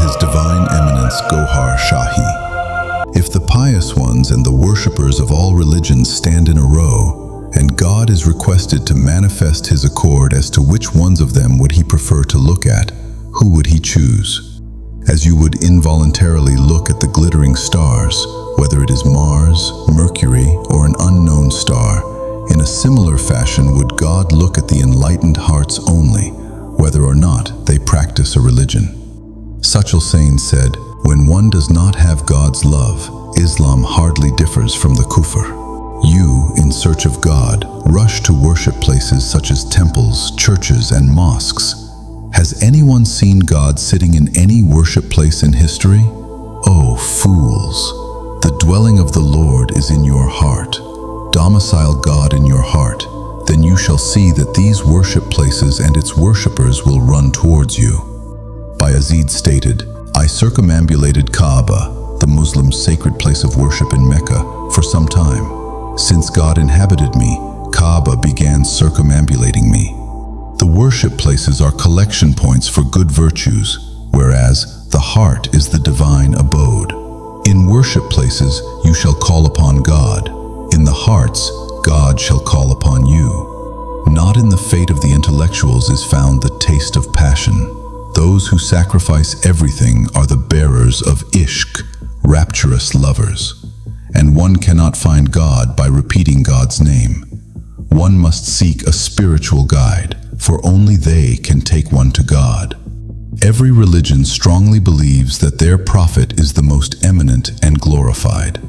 His Divine Eminence Gohar Shahi. If the pious ones and the worshippers of all religions stand in a row, and God is requested to manifest His accord as to which ones of them would He prefer to look at, who would He choose? As you would involuntarily look at the glittering stars, whether it is Mars, Mercury, or an unknown star, in a similar fashion would God look at the enlightened hearts only, whether or not they practice a religion. Sachal Sain said, "When one does not have God's love, Islam hardly differs from the kufr." You, in search of God, rush to worship places such as temples, churches, and mosques. Has anyone seen God sitting in any worship place in history? Oh, fools! The dwelling of the Lord is in your heart. Domicile God in your heart, then you shall see that these worship places and its worshippers will run towards you. Bayezid stated, "I circumambulated Kaaba, the Muslims' sacred place of worship in Mecca, for some time. Since God inhabited me, Kaaba began circumambulating me." The worship places are collection points for good virtues, whereas the heart is the divine abode. In worship places you shall call upon God. In the hearts, God shall call upon you. Not in the fate of the intellectuals is found the taste of passion. Those who sacrifice everything are the bearers of ishq, rapturous lovers. And one cannot find God by repeating God's name. One must seek a spiritual guide, for only they can take one to God. Every religion strongly believes that their prophet is the most eminent and glorified,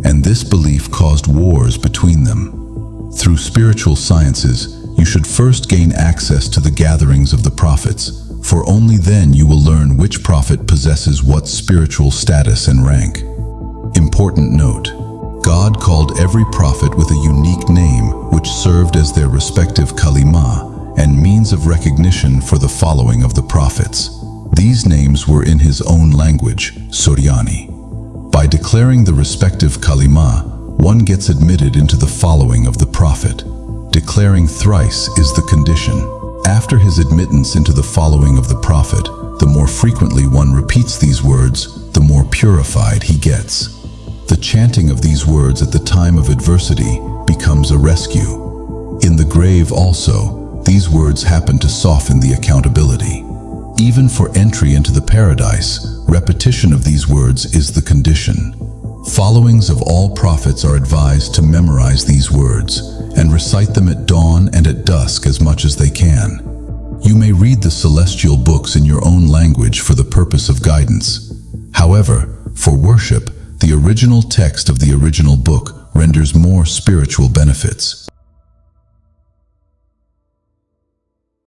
and this belief caused wars between them. Through spiritual sciences, you should first gain access to the gatherings of the prophets, for only then you will learn which prophet possesses what spiritual status and rank. Important note: God called every prophet with a unique name which served as their respective kalima and means of recognition for the following of the prophets. These names were in his own language, Suryani. By declaring the respective kalima, one gets admitted into the following of the prophet. Declaring thrice is the condition. After his admittance into the following of the prophet, the more frequently one repeats these words, the more purified he gets. The chanting of these words at the time of adversity becomes a rescue. In the grave also, these words happen to soften the accountability. Even for entry into the paradise, repetition of these words is the condition. Followings of all prophets are advised to memorize these words and recite them at dawn and at dusk as much as they can. You may read the celestial books in your own language for the purpose of guidance. However, for worship, the original text of the original book renders more spiritual benefits.